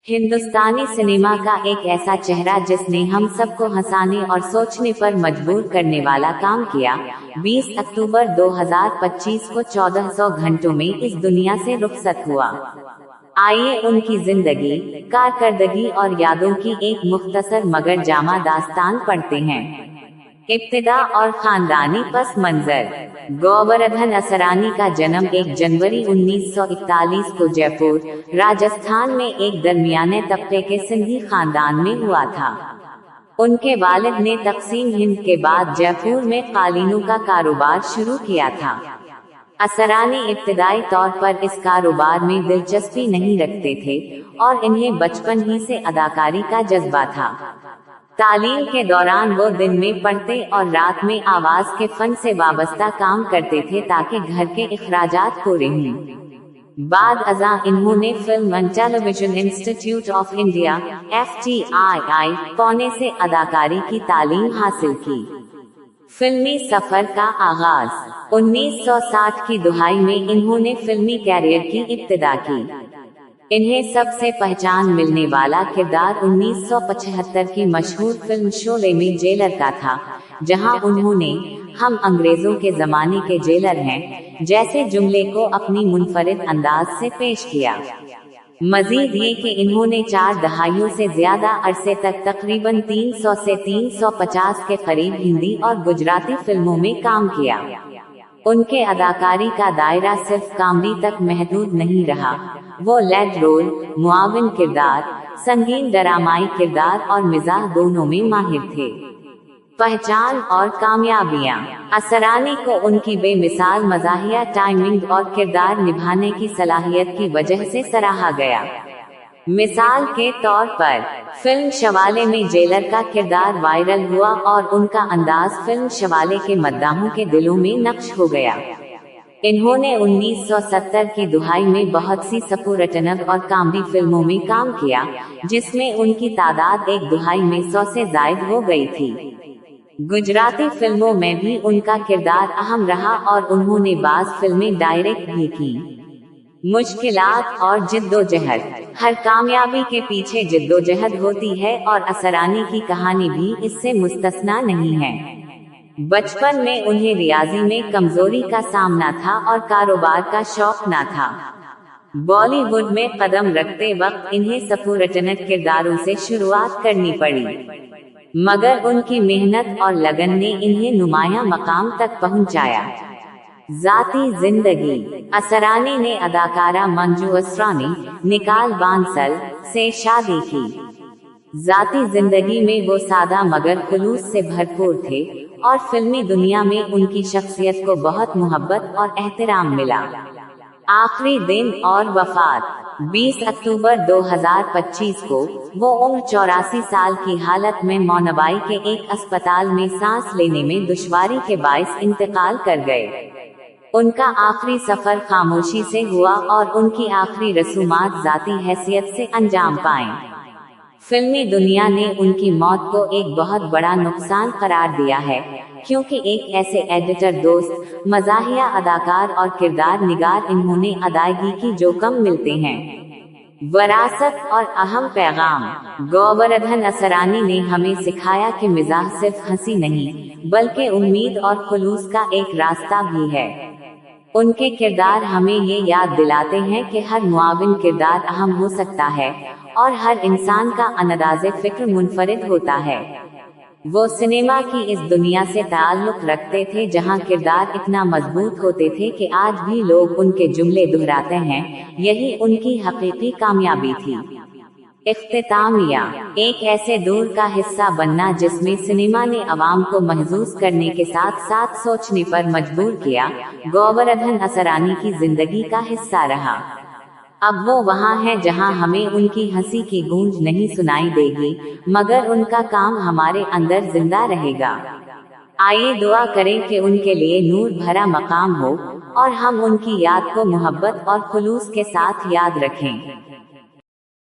हिंदुस्तानी cinema का एक ऐसा चेहरा जिसने हम सबको हंसाने और सोचने पर मजबूर करने वाला काम किया। 20 अक्टूबर 2025 को 1400 घंटों में इस दुनिया से रुखसत हुआ। आइए उनकी जिंदगी, कारकर्दगी और यादों की एक मुख्तसर मगर जामा दास्तान पढ़ते हैं। इब्तिदा और खानदानी पस मंजर। गोवर्धन असरानी का जन्म 1 जनवरी 1941 को जयपुर, राजस्थान में एक दरमियाने तबके के सिंधी खानदान में हुआ था। उनके वालिद ने तकसीम हिंद के बाद जयपुर में कालीनों का कारोबार शुरू किया था। असरानी इब्तिदाई तौर पर इस कारोबार में दिलचस्पी नहीं रखते थे और इन्हें बचपन ही से अदाकारी का जज्बा था। तालीम के दौरान वो दिन में पढ़ते और रात में आवाज के फन से वाबस्ता काम करते थे ताकि घर के इखराजात पूरे हों। बाद अज़ां इन्होंने film and television institute of India (FTII) Pune से अदाकारी की तालीम हासिल की। फिल्मी सफर का आगाज 1960 की दुहाई में इन्होंने फिल्मी कैरियर की इब्तिदा की। इन्हें सबसे पहचान मिलने वाला किरदार 1975 की मशहूर फिल्म शोले में जेलर का था, जहां उन्होंने "हम अंग्रेजों के जमाने के जेलर हैं" जैसे जुमले को अपनी मुनफरिद अंदाज से पेश किया। मजीद ये कि इन्होंने 4 दहाइयों से ज्यादा अरसे तक तकरीबन 300 से 350 के करीब हिंदी और गुजराती फिल्मों में काम किया। उनके अदाकारी का दायरा सिर्फ कॉमेडी तक महदूद नहीं रहा, वो लीड रोल, मुआविन किरदार, संगीन ड्रामाई किरदार और मिजाह दोनों में माहिर थे। पहचान और कामयाबियां। असरानी को उनकी बेमिसाल मज़ाहिया टाइमिंग और किरदार निभाने की सलाहियत की वजह से सराहा गया। मिसाल के तौर पर फिल्म शवाले में जेलर का किरदार वायरल हुआ और उनका अंदाज फिल्म शवाले के मद्दाहों के दिलों में नक्श हो गया। इन्होंने 1970 की दुहाई में बहुत सी सपूरटनब और कॉमेडी फिल्मों में काम किया, जिसमें उनकी तादाद एक दुहाई में 100 से जायद हो गई थी। गुजराती फिल्मों में भी उनका किरदार अहम रहा और उन्होंने बाज़ फिल्में डायरेक्ट भी की। मुश्किलात और जिद्दोजहद। हर कामयाबी के पीछे जिद्दोजहद होती है और असरानी की कहानी भी इससे मुस्तस्ना नहीं है। बचपन में उन्हें रियाजी में कमजोरी का सामना था और कारोबार का शौक न था। बॉलीवुड में कदम रखते वक्त इन्हें सपूरटनब किरदारों से शुरुआत करनी पड़ी, मगर उनकी मेहनत और लगन ने इन्हें नुमाया मकाम तक पहुंचाया। ज़ाती जिंदगी। असरानी ने अदाकारा मंजू असरानी, निकाल बांसल से शादी की। ज़ाती जिंदगी में वो सादा मगर खुलूस से भरपूर थे और फिल्मी दुनिया में उनकी शख्सियत को बहुत मोहब्बत और एहतराम मिला। आखिरी दिन और वफात। 20 अक्टूबर 2025 को वो उम्र 84 साल की हालत में मौनवाई के एक अस्पताल में सांस लेने में दुश्वारी के बाइस इंतकाल कर गए। उनका आखिरी सफर खामोशी से हुआ और उनकी आखिरी रसूमात ज़ाती हैसियत से अंजाम पाएं। फिल्मी दुनिया ने उनकी मौत को एक बहुत बड़ा नुकसान करार दिया है, क्योंकि एक ऐसे एडिटर दोस्त, मज़ाहिया अदाकार और किरदार निगार इन्होंने अदायगी की जो कम मिलते हैं। वरासत और अहम पैगाम। गोवर्धन असरानी ने हमें सिखाया कि मिजाह सिर्फ हंसी नहीं, बल्कि उम्मीद और खुलूस का एक रास्ता भी है। उनके किरदार हमें ये याद दिलाते हैं कि हर मुआविन किरदार अहम हो सकता है और हर इंसान का अंदाज़े फिक्र मुनफरिद होता है। वो सिनेमा की इस दुनिया से ताल्लुक रखते थे जहां किरदार इतना मजबूत होते थे कि आज भी लोग उनके जुमले दोहराते हैं। यही उनकी हकीकी कामयाबी थी। इख्तितामिया। एक ऐसे दौर का हिस्सा बनना जिसमें सिनेमा ने अवाम को महसूस करने के साथ साथ सोचने पर मजबूर किया, गोवर्धन असरानी की जिंदगी का हिस्सा रहा। अब वो वहाँ है जहाँ हमें उनकी हंसी की गूंज नहीं सुनाई देगी, मगर उनका काम हमारे अंदर जिंदा रहेगा। आइए दुआ करें कि उनके लिए नूर भरा मकाम हो और हम उनकी याद को मोहब्बत और खुलूस के साथ याद रखें।